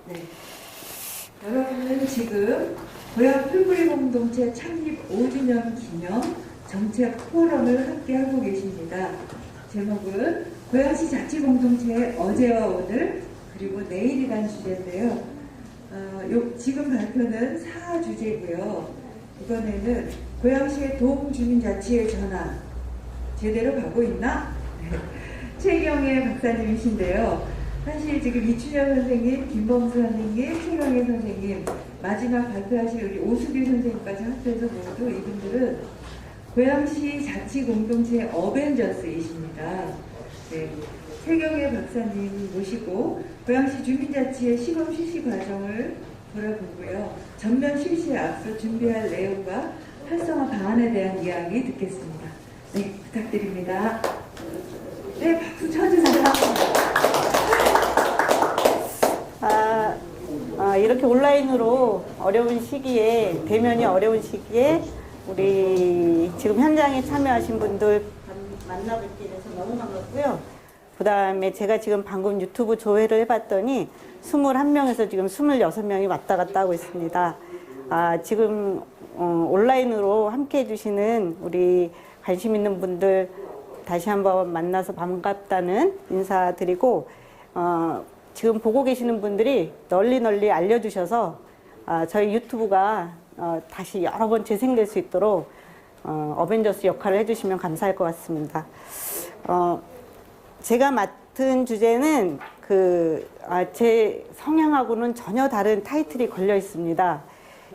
네. 여러분은 지금 고향 풀뿌리 공동체 창립 5주년 기념 정책 포럼을 함께하고 계십니다. 제목은 고양시 자치공동체의 어제와 오늘 그리고 내일이라는 주제인데요. 지금 발표는 4주제고요. 이번에는 고양시의 도움주민자치의 전환 제대로 가고 있나? 최경애 박사님이신데요. 사실 지금 이춘영 선생님, 김범수 선생님, 최경애 선생님, 마지막 발표하실 우리 오수길 선생님까지 합해서 모두 이분들은 고양시 자치공동체 어벤져스이십니다. 네, 최경애 박사님 모시고 고양시 주민자치의 시범 실시 과정을 돌아보고요. 전면 실시에 앞서 준비할 내용과 활성화 방안에 대한 이야기 듣겠습니다. 네, 부탁드립니다. 네, 박수 쳐주세요. 이렇게 온라인으로 어려운 시기에, 대면이 어려운 시기에 우리 지금 현장에 참여하신 분들 만나뵙게 돼서 너무 반갑고요. 그 다음에 제가 지금 방금 유튜브 조회를 해봤더니 21명에서 지금 26명이 왔다 갔다 하고 있습니다. 지금 온라인으로 함께 해주시는 우리 관심 있는 분들 다시 한번 만나서 반갑다는 인사드리고, 지금 보고 계시는 분들이 널리 알려주셔서 저희 유튜브가 다시 여러 번 재생될 수 있도록 어벤져스 역할을 해주시면 감사할 것 같습니다. 제가 맡은 주제는 제 성향하고는 전혀 다른 타이틀이 걸려 있습니다.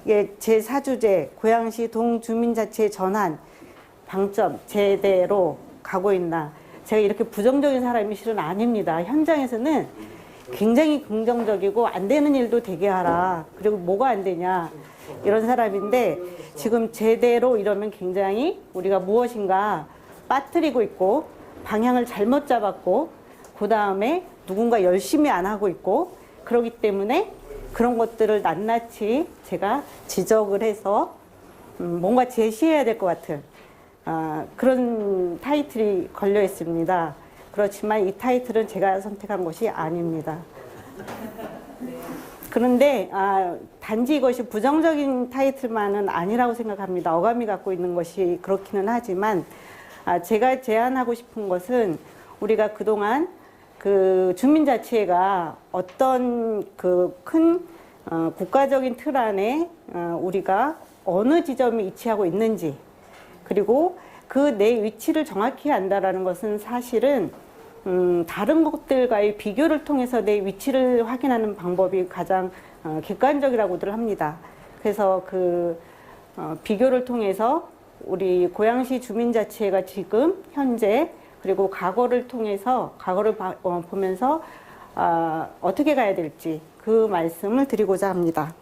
이게 제 4주제 고양시 동주민자치의 전환 방점 제대로 가고 있나. 제가 이렇게 부정적인 사람이 실은 아닙니다. 현장에서는 굉장히 긍정적이고 안 되는 일도 되게 하라. 그리고 뭐가 안 되냐. 이런 사람인데 지금 제대로 이러면 굉장히 우리가 무엇인가 빠뜨리고 있고 방향을 잘못 잡았고 그 다음에 누군가 열심히 안 하고 있고 그러기 때문에 그런 것들을 낱낱이 제가 지적을 해서 뭔가 제시해야 될 것 같은 그런 타이틀이 걸려 있습니다. 그렇지만 이 타이틀은 제가 선택한 것이 아닙니다. 그런데 단지 이것이 부정적인 타이틀만은 아니라고 생각합니다. 어감이 갖고 있는 것이 그렇기는 하지만 제가 제안하고 싶은 것은 우리가 그동안 그 주민자치회가 어떤 그 큰 국가적인 틀 안에 우리가 어느 지점에 위치하고 있는지 그리고 그 내 위치를 정확히 안다라는 것은 사실은 다른 것들과의 비교를 통해서 내 위치를 확인하는 방법이 가장 객관적이라고들 합니다. 그래서 그 비교를 통해서 우리 고양시 주민자치회가 지금 현재 그리고 과거를 통해서 과거를 보면서 어떻게 가야 될지 그 말씀을 드리고자 합니다.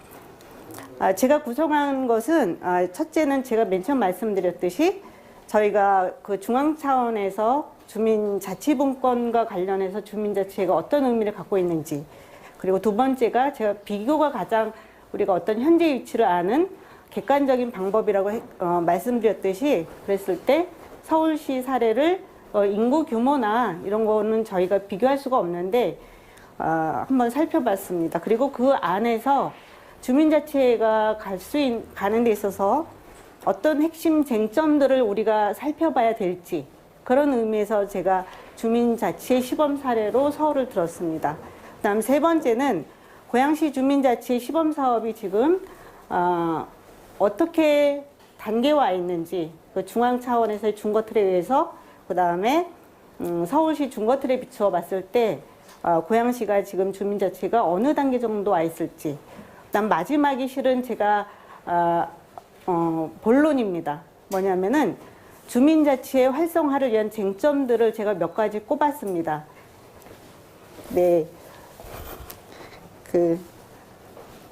제가 구성한 것은 첫째는 제가 맨 처음 말씀드렸듯이 저희가 그 중앙 차원에서 주민자치분권과 관련해서 주민자치회가 어떤 의미를 갖고 있는지, 그리고 두 번째가 제가 비교가 가장 우리가 어떤 현재 위치를 아는 객관적인 방법이라고 말씀드렸듯이 그랬을 때 서울시 사례를 인구 규모나 이런 거는 저희가 비교할 수가 없는데 한번 살펴봤습니다. 그리고 그 안에서 주민자치회가 가는 데 있어서 어떤 핵심 쟁점들을 우리가 살펴봐야 될지 그런 의미에서 제가 주민자치의 시범 사례로 서울을 들었습니다. 그 다음 세 번째는 고양시 주민자치 시범 사업이 지금 어떻게 단계와 있는지 그 중앙 차원에서의 중거틀에 의해서 그 다음에 서울시 중거틀에 비추어 봤을 때 고양시가 지금 주민자치가 어느 단계 정도 와 있을지 그다음 마지막이 실은 제가 본론입니다. 뭐냐면은 주민자치의 활성화를 위한 쟁점들을 제가 몇 가지 꼽았습니다. 네,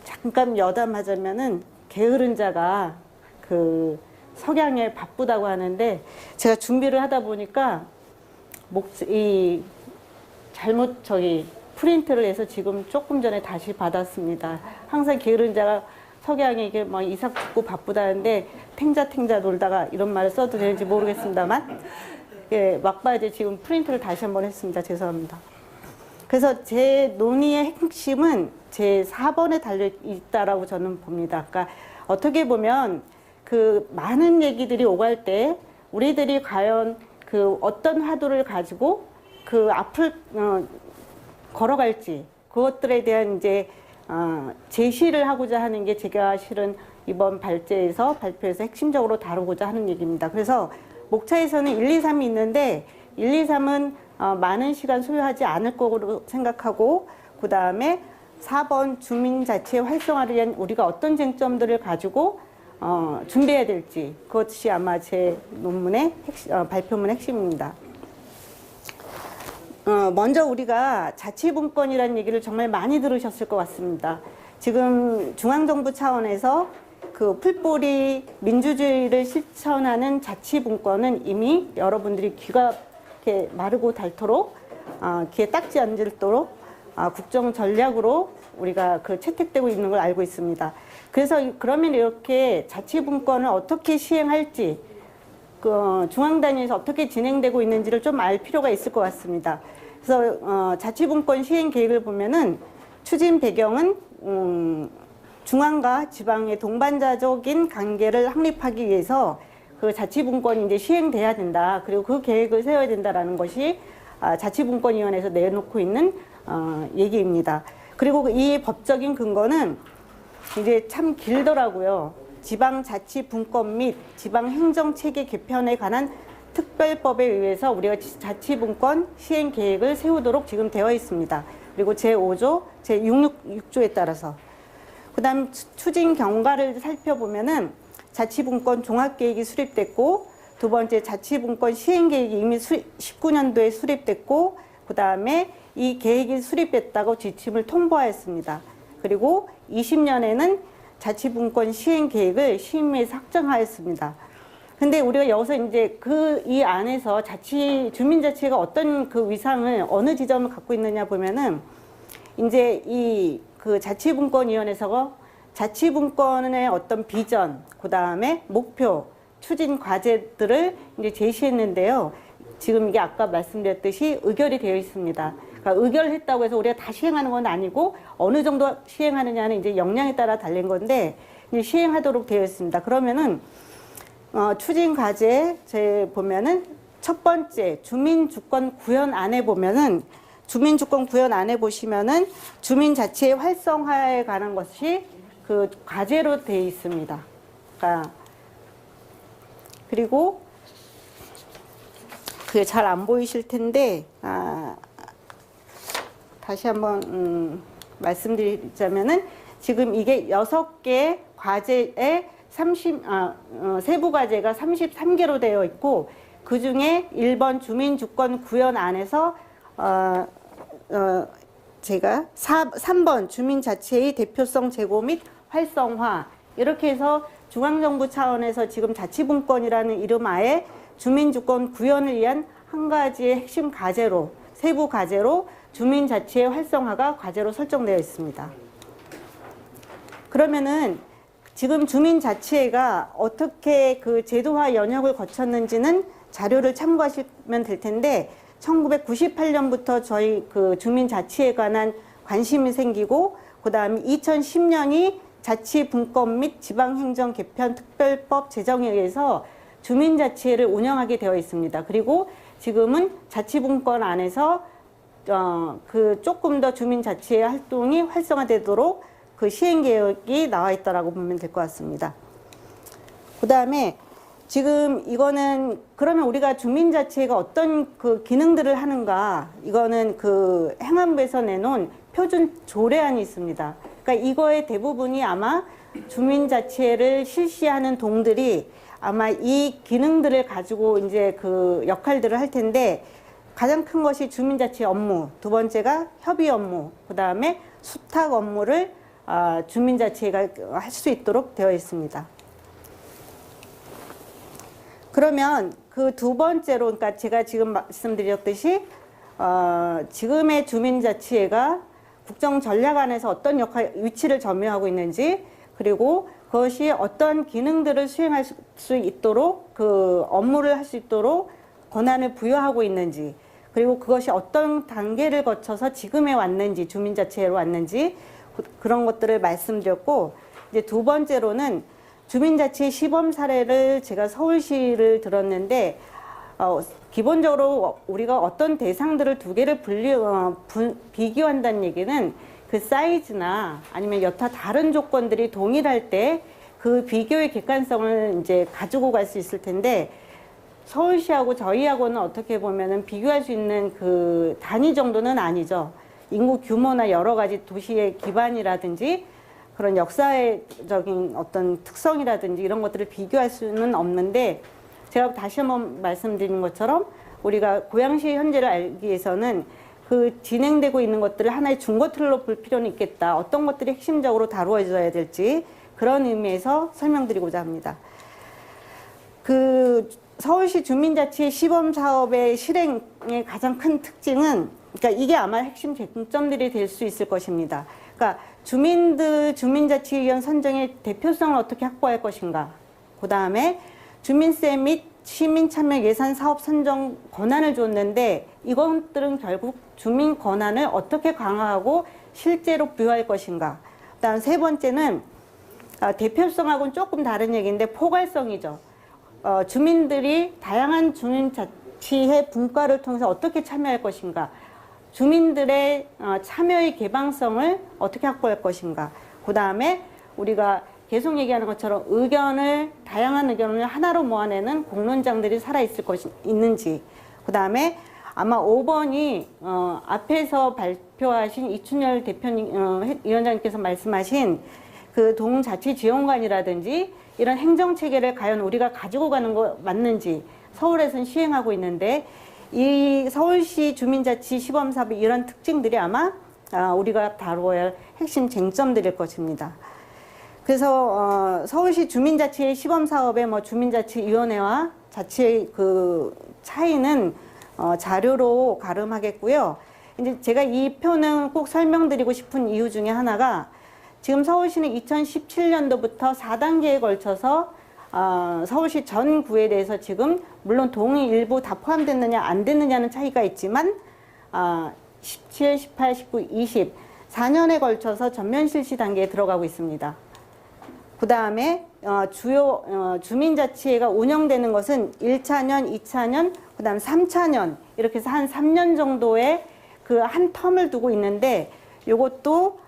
잠깐 여담하자면은 게으른 자가 석양에 바쁘다고 하는데 제가 준비를 하다 보니까 잘못 프린트를 해서 지금 조금 전에 다시 받았습니다. 항상 게으른 자가 석양에게 막 이삭 죽고 바쁘다는데 탱자 놀다가 이런 말을 써도 되는지 모르겠습니다만 예, 막바지 지금 프린트를 다시 한번 했습니다. 죄송합니다. 그래서 제 논의의 핵심은 제 4번에 달려 있다라고 저는 봅니다. 그러니까 어떻게 보면 그 많은 얘기들이 오갈 때 우리들이 과연 그 어떤 화두를 가지고 그 앞을 걸어갈지 그것들에 대한 이제 제시를 하고자 하는 게 제가 실은 이번 발표에서 핵심적으로 다루고자 하는 얘기입니다. 그래서 목차에서는 1, 2, 3이 있는데 1, 2, 3은 많은 시간 소요하지 않을 거로 생각하고 그 다음에 4번 주민자치 활성화를 위한 우리가 어떤 쟁점들을 가지고 준비해야 될지 그것이 아마 제 논문의 발표문 핵심입니다. 먼저 우리가 자치분권이라는 얘기를 정말 많이 들으셨을 것 같습니다. 지금 중앙정부 차원에서 그 풀뿌리 민주주의를 실천하는 자치분권은 이미 여러분들이 귀가 이렇게 마르고 닳도록 귀에 딱지 앉도록 국정 전략으로 우리가 그 채택되고 있는 걸 알고 있습니다. 그래서 그러면 이렇게 자치분권을 어떻게 시행할지 그 중앙 단위에서 어떻게 진행되고 있는지를 좀 알 필요가 있을 것 같습니다. 그래서 자치분권 시행 계획을 보면은 추진 배경은 중앙과 지방의 동반자적인 관계를 확립하기 위해서 그 자치분권이 이제 시행돼야 된다. 그리고 그 계획을 세워야 된다라는 것이 자치분권위원회에서 내놓고 있는 얘기입니다. 그리고 이 법적인 근거는 이제 참 길더라고요. 지방자치분권 및 지방행정체계 개편에 관한 특별법에 의해서 우리가 자치분권 시행 계획을 세우도록 지금 되어 있습니다. 그리고 제5조, 제6조에 따라서. 그 다음 추진 경과를 살펴보면은 자치분권 종합계획이 수립됐고, 두 번째 자치분권 시행계획이 이미 19년도에 수립됐고, 그 다음에 이 계획이 수립됐다고 지침을 통보하였습니다. 그리고 20년에는 자치분권 시행계획을 심의에서 확정하였습니다. 근데 우리가 여기서 이제 이 안에서 주민자치가 어떤 그 위상을 어느 지점을 갖고 있느냐 보면은 이제 그 자치분권위원회에서 자치분권의 어떤 비전, 그 다음에 목표, 추진 과제들을 이제 제시했는데요. 지금 이게 아까 말씀드렸듯이 의결이 되어 있습니다. 그러니까 의결했다고 해서 우리가 다 시행하는 건 아니고 어느 정도 시행하느냐는 이제 역량에 따라 달린 건데 이제 시행하도록 되어 있습니다. 그러면은 추진 과제 보면은 첫 번째 주민주권 구현안에 보면은 주민주권 구현안에 보시면은 주민자치의 활성화에 관한 것이 그 과제로 되어 있습니다. 그러니까 그리고 그게 잘 안 보이실 텐데 다시 한번 말씀드리자면은 지금 이게 6개 과제에 세부 과제가 33개로 되어 있고 그 중에 1번 주민주권 구현안에서 제가 3번 주민자치의 대표성 제고 및 활성화 이렇게 해서 중앙정부 차원에서 지금 자치분권이라는 이름 하에 주민주권 구현을 위한 한 가지의 핵심 과제로 세부 과제로 주민자치의 활성화가 과제로 설정되어 있습니다. 그러면은 지금 주민자치회가 어떻게 그 제도화 연역을 거쳤는지는 자료를 참고하시면 될 텐데 1998년부터 저희 그 주민자치에 관한 관심이 생기고 그 다음에 2010년이 자치분권 및 지방행정 개편 특별법 제정에 의해서 주민자치회를 운영하게 되어 있습니다. 그리고 지금은 자치분권 안에서 그 조금 더 주민자치회 활동이 활성화되도록 그 시행계획이 나와 있다라고 보면 될 것 같습니다. 그 다음에 지금 이거는 그러면 우리가 주민자치회가 어떤 그 기능들을 하는가 이거는 그 행안부에서 내놓은 표준 조례안이 있습니다. 그러니까 이거의 대부분이 아마 주민자치회를 실시하는 동들이 아마 이 기능들을 가지고 이제 그 역할들을 할 텐데 가장 큰 것이 주민자치 업무, 두 번째가 협의 업무, 그 다음에 수탁 업무를 주민자치회가 할 수 있도록 되어 있습니다. 그러면 그 두 번째로, 그러니까 제가 지금 말씀드렸듯이 지금의 주민자치회가 국정전략안에서 어떤 위치를 점유하고 있는지, 그리고 그것이 어떤 기능들을 수행할 수 있도록 그 업무를 할 수 있도록 권한을 부여하고 있는지, 그리고 그것이 어떤 단계를 거쳐서 지금에 왔는지, 주민자치회로 왔는지 그런 것들을 말씀드렸고, 이제 두 번째로는 주민자치 시범 사례를 제가 서울시를 들었는데, 기본적으로 우리가 어떤 대상들을 두 개를 비교한다는 얘기는 그 사이즈나 아니면 여타 다른 조건들이 동일할 때 그 비교의 객관성을 이제 가지고 갈 수 있을 텐데, 서울시하고 저희하고는 어떻게 보면은 비교할 수 있는 그 단위 정도는 아니죠. 인구 규모나 여러 가지 도시의 기반이라든지 그런 역사적인 어떤 특성이라든지 이런 것들을 비교할 수는 없는데, 제가 다시 한번 말씀드린 것처럼 우리가 고양시의 현재를 알기 위해서는 그 진행되고 있는 것들을 하나의 중거틀로 볼 필요는 있겠다. 어떤 것들이 핵심적으로 다루어져야 될지 그런 의미에서 설명드리고자 합니다. 그 서울시 주민자치 시범 사업의 실행의 가장 큰 특징은, 그러니까 이게 아마 핵심 쟁점들이 될 수 있을 것입니다. 그러니까 주민자치위원 선정의 대표성을 어떻게 확보할 것인가. 그 다음에 주민세 및 시민참여 예산 사업 선정 권한을 줬는데, 이것들은 결국 주민 권한을 어떻게 강화하고 실제로 부여할 것인가. 그 다음 세 번째는 대표성하고는 조금 다른 얘기인데 포괄성이죠. 주민들이 다양한 주민자치회 분과를 통해서 어떻게 참여할 것인가. 주민들의 참여의 개방성을 어떻게 확보할 것인가. 그 다음에 우리가 계속 얘기하는 것처럼 다양한 의견을 하나로 모아내는 공론장들이 살아있을 것이 있는지. 그 다음에 아마 5번이 앞에서 발표하신 이춘열 위원장님께서 말씀하신 그 동자치지원관이라든지 이런 행정체계를 과연 우리가 가지고 가는 거 맞는지, 서울에서는 시행하고 있는데 이 서울시 주민자치 시범사업의 이런 특징들이 아마 우리가 다루어야 할 핵심 쟁점들일 것입니다. 그래서 서울시 주민자치 시범사업의 주민자치위원회와 자치의 그 차이는 자료로 가름하겠고요. 이제 제가 이 표는 꼭 설명드리고 싶은 이유 중에 하나가, 지금 서울시는 2017년도부터 4단계에 걸쳐서 서울시 전 구에 대해서 지금 물론 동이 일부 다 포함됐느냐 안 됐느냐는 차이가 있지만 17, 18, 19, 20 4년에 걸쳐서 전면 실시 단계에 들어가고 있습니다. 그 다음에 주요 주민자치회가 운영되는 것은 1차년, 2차년, 그 다음 3차년 이렇게 해서 한 3년 정도의 그 한 텀을 두고 있는데, 요것도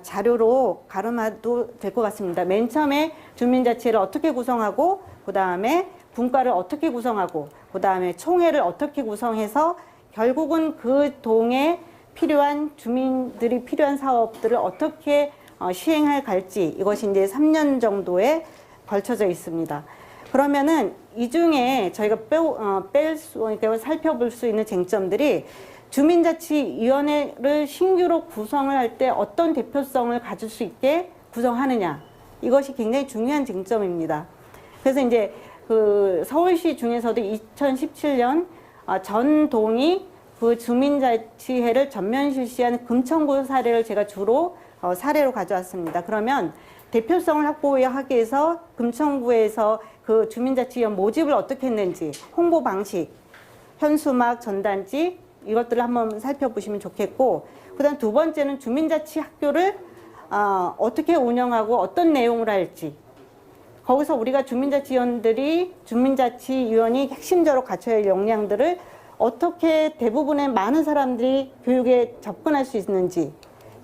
자료로 가름해도 될 것 같습니다. 맨 처음에 주민자치회를 어떻게 구성하고, 그 다음에 분과를 어떻게 구성하고, 그 다음에 총회를 어떻게 구성해서 결국은 그 동에 필요한 주민들이 필요한 사업들을 어떻게 시행할 갈지, 이것이 이제 3년 정도에 걸쳐져 있습니다. 그러면은 이 중에 저희가 그러니까 살펴볼 수 있는 쟁점들이, 주민자치위원회를 신규로 구성을 할 때 어떤 대표성을 가질 수 있게 구성하느냐, 이것이 굉장히 중요한 쟁점입니다. 그래서 이제 그 서울시 중에서도 2017년 전 동이 그 주민자치회를 전면 실시한 금천구 사례를 제가 주로 사례로 가져왔습니다. 그러면 대표성을 확보하기 위해서 금천구에서 그 주민자치위원 모집을 어떻게 했는지, 홍보 방식, 현수막, 전단지 이것들을 한번 살펴보시면 좋겠고, 그 다음 두 번째는 주민자치 학교를 어떻게 운영하고 어떤 내용을 할지, 거기서 우리가 주민자치위원이 핵심적으로 갖춰야 할 역량들을 어떻게 대부분의 많은 사람들이 교육에 접근할 수 있는지,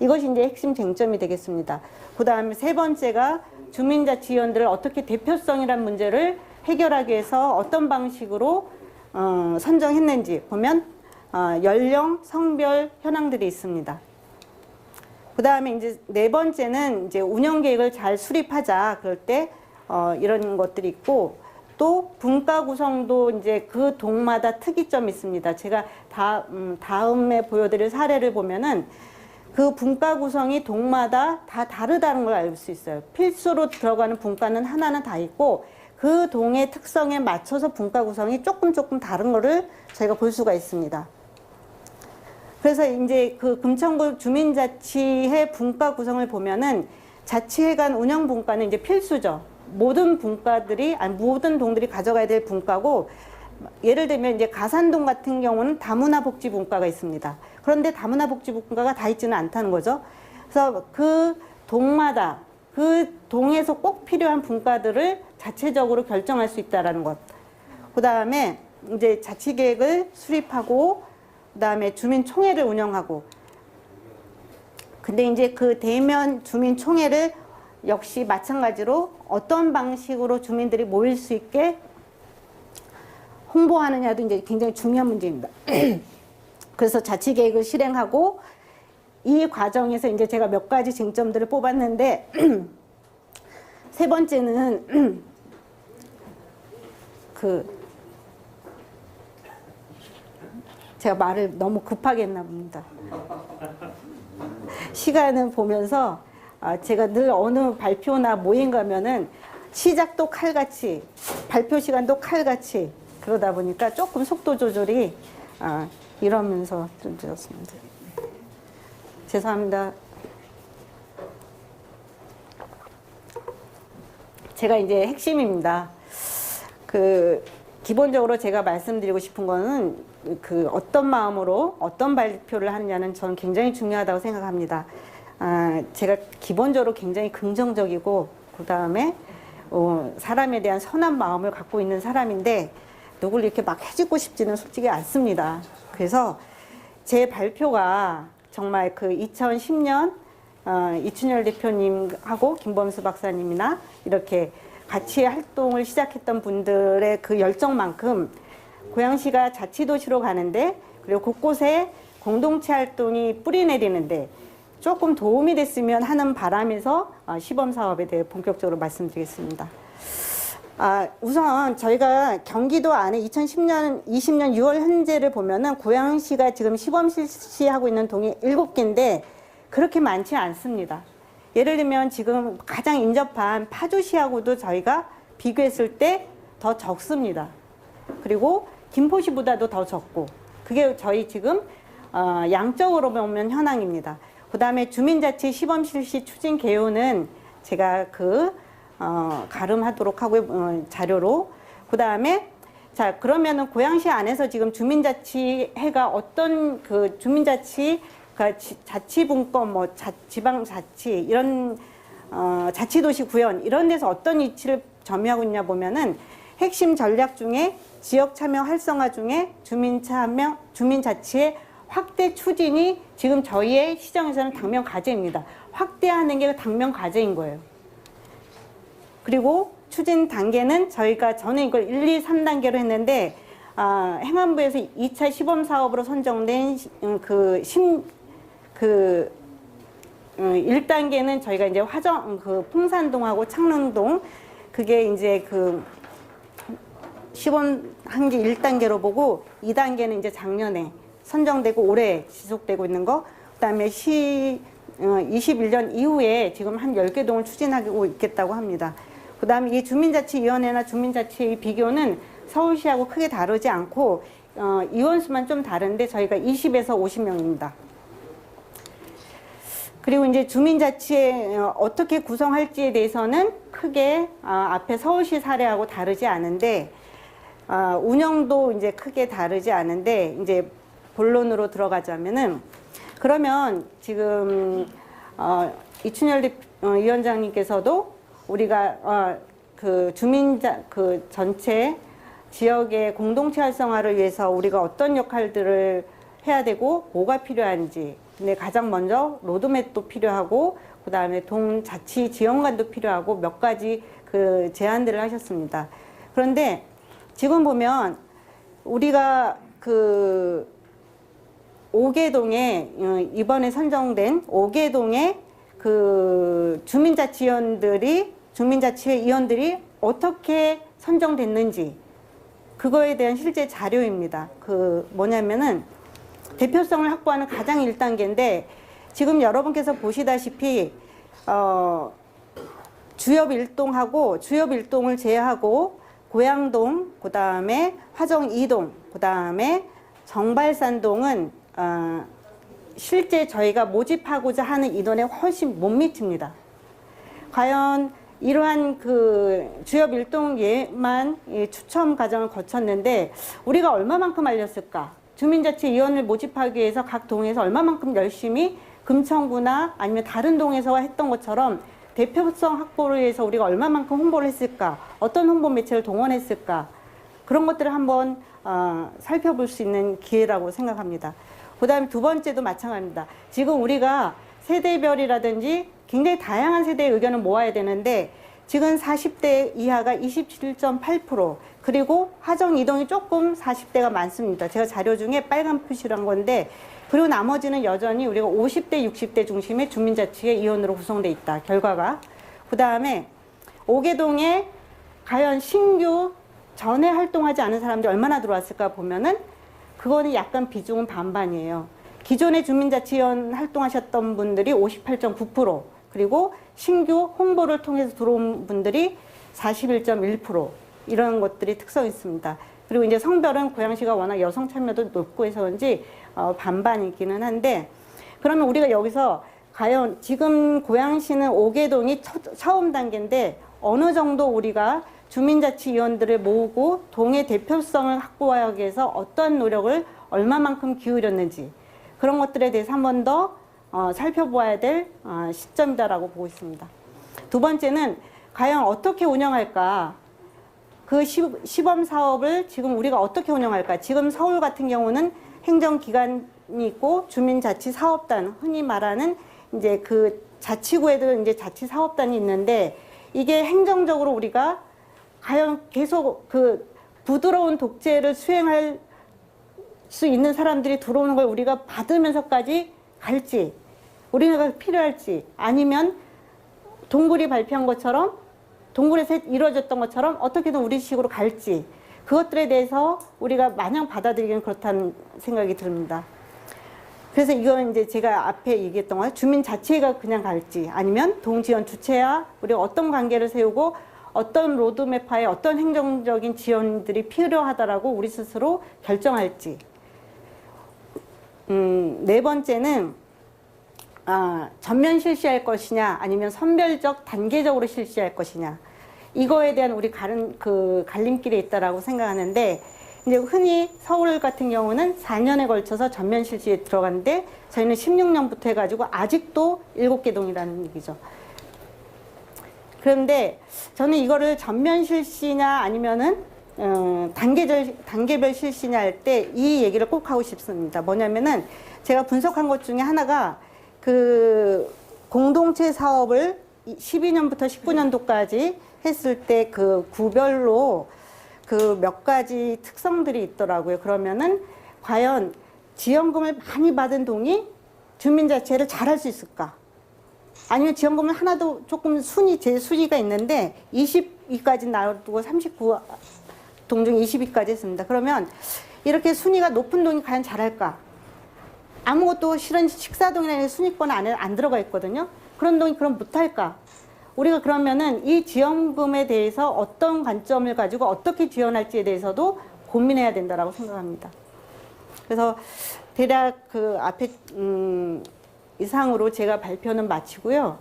이것이 이제 핵심 쟁점이 되겠습니다. 그 다음에 세 번째가 주민자치위원들을 어떻게 대표성이란 문제를 해결하기 위해서 어떤 방식으로 선정했는지 보면 연령, 성별 현황들이 있습니다. 그 다음에 이제 네 번째는 이제 운영 계획을 잘 수립하자. 그럴 때 이런 것들이 있고, 또 분과 구성도 이제 그 동마다 특이점이 있습니다. 제가 다음에 보여드릴 사례를 보면은 그 분과 구성이 동마다 다 다르다는 걸 알 수 있어요. 필수로 들어가는 분과는 하나는 다 있고, 그 동의 특성에 맞춰서 분과 구성이 조금 다른 거를 저희가 볼 수가 있습니다. 그래서 이제 그 금천구 주민자치회 분과 구성을 보면은 자치회 간 운영 분과는 이제 필수죠. 모든 분과들이, 모든 동들이 가져가야 될 분과고, 예를 들면 이제 가산동 같은 경우는 다문화 복지 분과가 있습니다. 그런데 다문화 복지 분과가 다 있지는 않다는 거죠. 그래서 그 동마다 그 동에서 꼭 필요한 분과들을 자체적으로 결정할 수 있다라는 것. 그다음에 이제 자치 계획을 수립하고 그다음에 주민총회를 운영하고. 근데 이제 그 대면 주민총회를 역시 마찬가지로 어떤 방식으로 주민들이 모일 수 있게 홍보하느냐도 이제 굉장히 중요한 문제입니다. 그래서 자치 계획을 실행하고 이 과정에서 이제 제가 몇 가지 쟁점들을 뽑았는데 세 번째는 제가 말을 너무 급하게 했나 봅니다. 시간을 보면서 제가 늘 어느 발표나 모임 가면은 시작도 칼같이 발표 시간도 칼같이 그러다 보니까 조금 속도 조절이 이러면서 좀 되었습니다. 죄송합니다. 제가 이제 핵심입니다. 기본적으로 제가 말씀드리고 싶은 거는 어떤 마음으로 어떤 발표를 하느냐는 저는 굉장히 중요하다고 생각합니다. 제가 기본적으로 굉장히 긍정적이고 그 다음에 사람에 대한 선한 마음을 갖고 있는 사람인데 누굴 이렇게 막 해주고 싶지는 솔직히 않습니다. 그래서 제 발표가 정말 2010년 이춘열 대표님하고 김범수 박사님이나 이렇게 같이 활동을 시작했던 분들의 그 열정만큼 고양시가 자치도시로 가는데 그리고 곳곳에 공동체 활동이 뿌리 내리는데 조금 도움이 됐으면 하는 바람에서 시범사업에 대해 본격적으로 말씀드리겠습니다. 우선 저희가 경기도 안에 2010년, 20년 6월 현재를 보면은 고양시가 지금 시범 실시하고 있는 동이 7개인데 그렇게 많지 않습니다. 예를 들면 지금 가장 인접한 파주시하고도 저희가 비교했을 때 더 적습니다. 그리고 김포시보다도 더 적고 그게 저희 지금 양적으로 보면 현황입니다. 그 다음에 주민자치 시범 실시 추진 개요는 제가 가름하도록 하고요, 자료로. 그 다음에 자 그러면은 고양시 안에서 지금 주민자치회가 어떤 주민자치 자치분권 지방자치 이런 자치도시 구현 이런 데서 어떤 위치를 점유하고 있냐 보면은 핵심 전략 중에 지역 참여 활성화 중에 주민자치의 확대 추진이 지금 저희의 시정에서는 당면 과제입니다. 확대하는 게 당면 과제인 거예요. 그리고 추진 단계는 저는 이걸 1, 2, 3단계로 했는데 행안부에서 2차 시범 사업으로 선정된 1단계는 저희가 이제 풍산동하고 창릉동 그게 이제 시범한 게 1단계로 보고 2단계는 이제 작년에 선정되고 올해 지속되고 있는 거 그다음에 21년 이후에 지금 한 10개 동을 추진하고 있겠다고 합니다. 그다음에 이 주민자치위원회나 주민자치의 비교는 서울시하고 크게 다르지 않고 의원수만 좀 다른데 저희가 20에서 50명입니다. 그리고 이제 주민자치에 어떻게 구성할지에 대해서는 크게 앞에 서울시 사례하고 다르지 않은데 운영도 이제 크게 다르지 않은데 이제 본론으로 들어가자면은 그러면 지금 이춘열 위원장님께서도 우리가 전체 지역의 공동체 활성화를 위해서 우리가 어떤 역할들을 해야 되고 뭐가 필요한지 근데 가장 먼저 로드맵도 필요하고 그 다음에 동자치 지원관도 필요하고 몇 가지 제안들을 하셨습니다. 그런데 지금 보면 우리가 5개동에 이번에 선정된 5개동의 주민자치위원들이 어떻게 선정됐는지 그거에 대한 실제 자료입니다. 뭐냐면은 대표성을 확보하는 가장 1단계인데 지금 여러분께서 보시다시피 주엽 1동을 제외하고 고양동, 그 다음에 화정 2동, 그 다음에 정발산동은 실제 저희가 모집하고자 하는 인원에 훨씬 못 미칩니다. 과연 이러한 그 주요 밀동예만 추첨 과정을 거쳤는데 우리가 얼마만큼 알렸을까? 주민자치위원을 모집하기 위해서 각 동에서 얼마만큼 열심히 금천구나 아니면 다른 동에서 했던 것처럼 대표성 확보를 위해서 우리가 얼마만큼 홍보를 했을까? 어떤 홍보 매체를 동원했을까? 그런 것들을 한번 살펴볼 수 있는 기회라고 생각합니다. 그 다음에 두 번째도 마찬가지입니다. 지금 우리가 세대별이라든지 굉장히 다양한 세대의 의견을 모아야 되는데 지금 40대 이하가 27.8% 그리고 하정 이동이 조금 40대가 많습니다. 제가 자료 중에 빨간 표시를 한 건데 그리고 나머지는 여전히 우리가 50대, 60대 중심의 주민자치의 이원으로 구성되어 있다. 결과가. 그 다음에 오개동에 과연 신규 전에 활동하지 않은 사람들이 얼마나 들어왔을까 보면은 그거는 약간 비중은 반반이에요. 기존의 주민자치위원 활동하셨던 분들이 58.9% 그리고 신규 홍보를 통해서 들어온 분들이 41.1% 이런 것들이 특성이 있습니다. 그리고 이제 성별은 고양시가 워낙 여성 참여도 높고 해서 그런지 반반이기는 한데 그러면 우리가 여기서 과연 지금 고양시는 오개동이 처음 단계인데 어느 정도 우리가 주민자치위원들을 모으고 동의 대표성을 확보하기 위해서 어떤 노력을 얼마만큼 기울였는지 그런 것들에 대해서 한 번 더 살펴보아야 될 시점이다라고 보고 있습니다. 두 번째는 과연 어떻게 운영할까? 그 시범 사업을 지금 우리가 어떻게 운영할까? 지금 서울 같은 경우는 행정기관이 있고 주민자치사업단, 흔히 말하는 이제 그 자치구에도 이제 자치사업단이 있는데 이게 행정적으로 우리가 과연 계속 그 부드러운 독재를 수행할 수 있는 사람들이 들어오는 걸 우리가 받으면서까지 갈지, 우리가 필요할지, 아니면 동굴이 발표한 것처럼, 동굴에서 이루어졌던 것처럼 어떻게든 우리식으로 갈지, 그것들에 대해서 우리가 마냥 받아들이기는 그렇다는 생각이 듭니다. 그래서 이건 이제 제가 앞에 얘기했던 거 주민 자체가 그냥 갈지, 아니면 동지원 주체와 우리가 어떤 관계를 세우고 어떤 로드맵하에 어떤 행정적인 지원들이 필요하다라고 우리 스스로 결정할지. 네 번째는 전면 실시할 것이냐 아니면 선별적 단계적으로 실시할 것이냐 이거에 대한 우리 갈림길에 있다라고 생각하는데 이제 흔히 서울 같은 경우는 4년에 걸쳐서 전면 실시에 들어갔는데 저희는 16년부터 해가지고 아직도 7개 동이라는 얘기죠. 그런데 저는 이거를 전면 실시냐 아니면은 단계별 실시냐 할 때 이 얘기를 꼭 하고 싶습니다. 뭐냐면은 제가 분석한 것 중에 하나가 그 공동체 사업을 12년부터 19년도까지 했을 때 그 구별로 그 몇 가지 특성들이 있더라고요. 그러면은 과연 지원금을 많이 받은 동이 주민자치를 잘할 수 있을까? 아니면 지원금을 하나도 조금 제 순위가 있는데 20위까지 놔두고 39동 중 20위까지 했습니다. 그러면 이렇게 순위가 높은 동이 과연 잘할까? 아무것도 실은 식사동이라는 순위권 안에 안 들어가 있거든요. 그런 동이 그럼 못할까? 우리가 그러면은 이 지원금에 대해서 어떤 관점을 가지고 어떻게 지원할지에 대해서도 고민해야 된다라고 생각합니다. 그래서 대략 그 앞에 이상으로 제가 발표는 마치고요.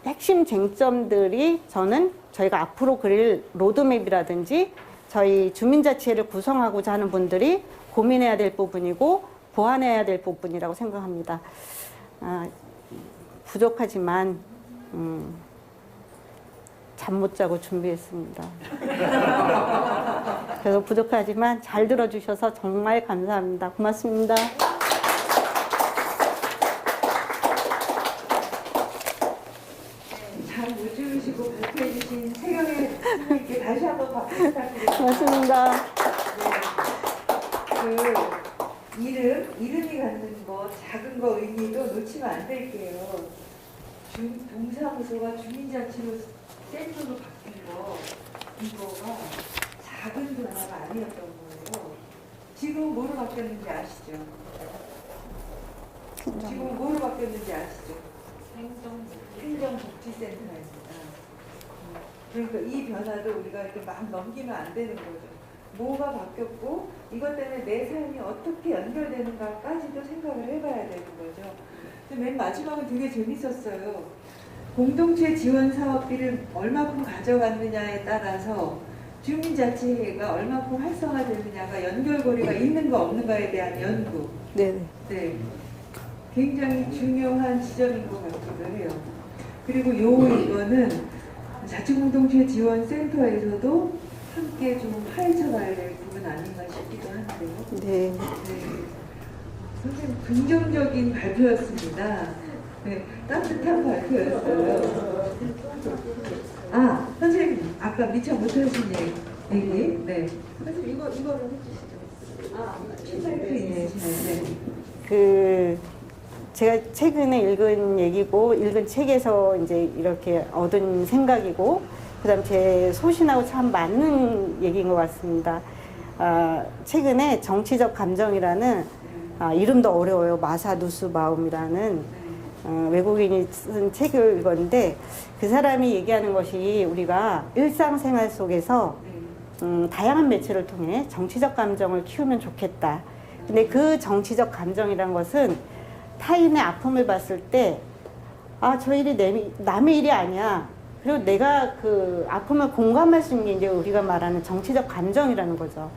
핵심 쟁점들이 저는 저희가 앞으로 그릴 로드맵이라든지 저희 주민자치회를 구성하고자 하는 분들이 고민해야 될 부분이고 보완해야 될 부분이라고 생각합니다. 부족하지만 잠 못 자고 준비했습니다. 그래서 부족하지만 잘 들어주셔서 정말 감사합니다. 고맙습니다. 잘 못 주무시고 발표해주신 세경의 선생님께 다시 한번 박수 부탁드립니다. 고맙습니다. 네. 그 이름이 갖는 거, 작은 거 의미도 놓치면 안 될게요. 동사무소가 주민자치로 센터로 바뀐 거, 이거가 작은 변화가 아니었던 거예요. 지금 뭐로 바뀌었는지 아시죠? 지금 뭐로 바뀌었는지 아시죠? 행정복지센터입니다. 그러니까 이 변화도 우리가 이렇게 막 넘기면 안 되는 거죠. 뭐가 바뀌었고 이것 때문에 내 삶이 어떻게 연결되는가까지도 생각을 해봐야 되는 거죠. 근데 맨 마지막은 되게 재밌었어요. 공동체 지원 사업비를 얼마큼 가져갔느냐에 따라서 주민자치회가 얼마큼 활성화되느냐가 연결고리가 있는가 없는가에 대한 연구. 네. 네. 굉장히 중요한 지점인 것 같기도 해요. 그리고 이거는 자치공동체 지원센터에서도 함께 좀 파헤쳐봐야 될 부분 아닌가 싶기도 한데요. 네. 네. 선생님 긍정적인 발표였습니다. 네, 따뜻한 발표였어요. 아, 선생님 아까 미처 못하신 얘기. 네. 선생님 이거를 해주시죠. 아, 네. 그 제가 최근에 읽은 얘기고 읽은 책에서 이제 이렇게 얻은 생각이고 그다음 제 소신하고 참 맞는 얘기인 것 같습니다. 최근에 정치적 감정이라는 이름도 어려워요. 마사 누스바움이라는 외국인이 쓴 책을 읽었는데 그 사람이 얘기하는 것이 우리가 일상생활 속에서 다양한 매체를 통해 정치적 감정을 키우면 좋겠다. 근데 그 정치적 감정이란 것은 타인의 아픔을 봤을 때, 저 일이 남의 일이 아니야. 그리고 내가 그 아픔을 공감할 수 있는 게 이제 우리가 말하는 정치적 감정이라는 거죠.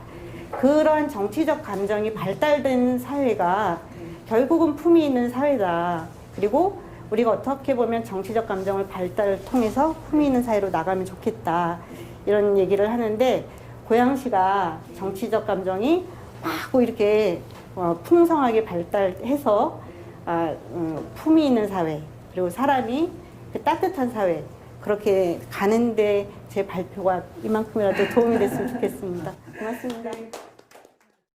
그러한 정치적 감정이 발달된 사회가 결국은 품위 있는 사회다. 그리고 우리가 어떻게 보면 정치적 감정을 발달을 통해서 품위 있는 사회로 나가면 좋겠다. 이런 얘기를 하는데, 고양시가 정치적 감정이 막 이렇게 풍성하게 발달해서 품위 있는 사회, 그리고 사람이 그 따뜻한 사회, 그렇게 가는데 제 발표가 이만큼이라도 도움이 됐으면 좋겠습니다. 고맙습니다.